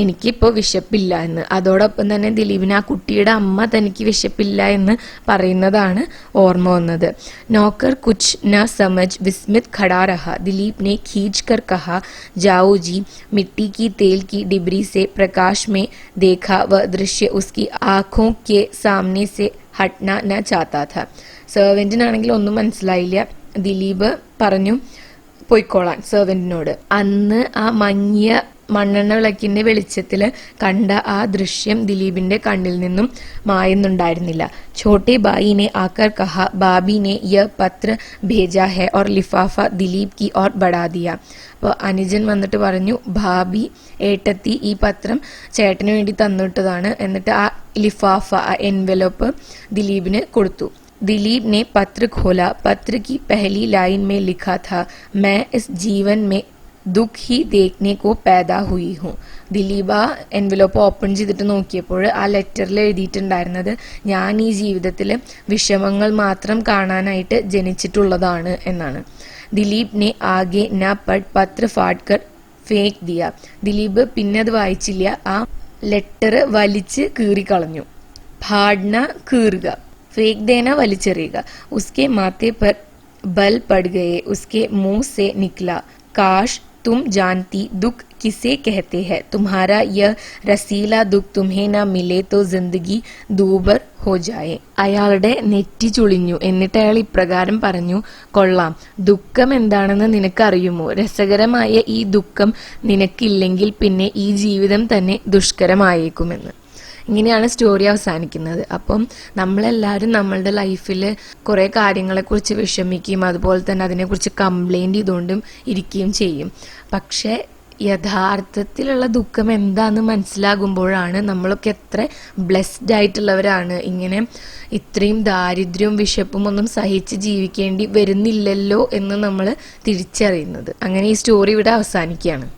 S1: എനിക്കിപ്പോൾ വിശപ്പില്ല എന്ന്. അതോടൊപ്പം തന്നെ ദിലീപിന് ആ കുട്ടിയുടെ അമ്മ തനിക്ക് വിശപ്പില്ല എന്ന് പറയുന്നതാണ് ഓർമ്മ വന്നത്. നോക്കർ കുച്ച് ന സമജ് വിസ്മിത് ഖടാ രഹാ. ദിലീപ് ने खींच कर कहा जाओ जी. मिट्टी की तेल की डिबरी से प्रकाश में देखा वह दृश्य उसकी आंखों के सामने से हटना न चाहता था. സെർവൻറ്റിനാണെങ്കിൽ ഒന്നും മനസ്സിലായില്ല. ദിലീപ് പറഞ്ഞു പോയിക്കോളാൻ സെർവൻറ്റിനോട്. അന്ന് ആ മങ്ങിയ മണ്ണെണ്ണ വിളക്കിന്റെ വെളിച്ചത്തിൽ കണ്ട ആ ദൃശ്യം ദിലീപിന്റെ കണ്ണിൽ നിന്നും മായുന്നുണ്ടായിരുന്നില്ല. छोटे भाई ने आकर कहा भाभी ने यह पत्र भेजा है और लिफाफा दिलीप की ओर बढ़ा दिया. അപ്പോൾ അനുജൻ വന്നിട്ട് പറഞ്ഞു ഭാബി ഏട്ടത്തി ഈ പത്രം ചേട്ടന് വേണ്ടി തന്നിട്ടതാണ്. എന്നിട്ട് ആ ലിഫാഫ ആ എൻവെലോപ്പ് ദിലീപിന് കൊടുത്തു. दिलीप ने पत्र खोला. पत्र की पहली लाइन में लिखा था मैं इस जीवन में ദുഃഖ് ഹി ദേഖ്നെ കോ പേദാ ഹുയി ഹും. ദിലീപ് ആ എൻവലപ്പ് ഓപ്പൺ ചെയ്തിട്ട് നോക്കിയപ്പോൾ ആ ലെറ്ററിൽ എഴുതിയിട്ടുണ്ടായിരുന്നത് ഞാൻ ഈ ജീവിതത്തിൽ വിഷമങ്ങൾ മാത്രം കാണാനായിട്ട് ജനിച്ചിട്ടുള്ളതാണ് എന്നാണ്. ദിലീപ് നെ ആകെ ന പഡ് പത്ര ഫാട്കർ ഫേക്ക് ദിയ. ദിലീപ് പിന്നെ അത് വായിച്ചില്ല, ആ ലെറ്റർ വലിച്ച് കീറിക്കളഞ്ഞു. ഫാഡ്ന കീറുക, ഫേക്ക് ദേന വലിച്ചെറിയുക. ഉസ്കെ മാത്തെ പർ ബൽ പഡ് ഗയെ, ഉസ്കെ മുഹ് സെ നിക്ല കാഷ് तुम जानती दुख किसे कहते हैं. तुम्हारा यह रसीला दुख तुम्हें ना मिले तो जिंदगी दूबर हो जाए. അയാളുടെ നെറ്റി ചുളിഞ്ഞു. എന്നിട്ട് അയാൾ ഇപ്രകാരം പറഞ്ഞു കൊള്ളാം, ദുഃഖം എന്താണെന്ന് നിനക്കറിയുമോ? രസകരമായ ഈ ദുഃഖം നിനക്കില്ലെങ്കിൽ പിന്നെ ഈ ജീവിതം തന്നെ ദുഷ്കരമായേക്കുമെന്ന്. ഇങ്ങനെയാണ് സ്റ്റോറി അവസാനിക്കുന്നത്. അപ്പം നമ്മളെല്ലാവരും നമ്മളുടെ ലൈഫിൽ കുറേ കാര്യങ്ങളെക്കുറിച്ച് വിഷമിക്കുകയും അതുപോലെ തന്നെ അതിനെക്കുറിച്ച് കംപ്ലൈൻറ്റ് ചെയ്തുകൊണ്ടും ഇരിക്കുകയും ചെയ്യും. പക്ഷേ യഥാർത്ഥത്തിലുള്ള ദുഃഖം എന്താണെന്ന് മനസ്സിലാകുമ്പോഴാണ് നമ്മളൊക്കെ എത്ര ബ്ലെസ്ഡ് ആയിട്ടുള്ളവരാണ്, ഇങ്ങനെ ഇത്രയും ദാരിദ്ര്യവും വിശപ്പും ഒന്നും സഹിച്ച് ജീവിക്കേണ്ടി വരുന്നില്ലല്ലോ എന്ന് നമ്മൾ തിരിച്ചറിയുന്നത്. അങ്ങനെ ഈ സ്റ്റോറി ഇവിടെ അവസാനിക്കുകയാണ്.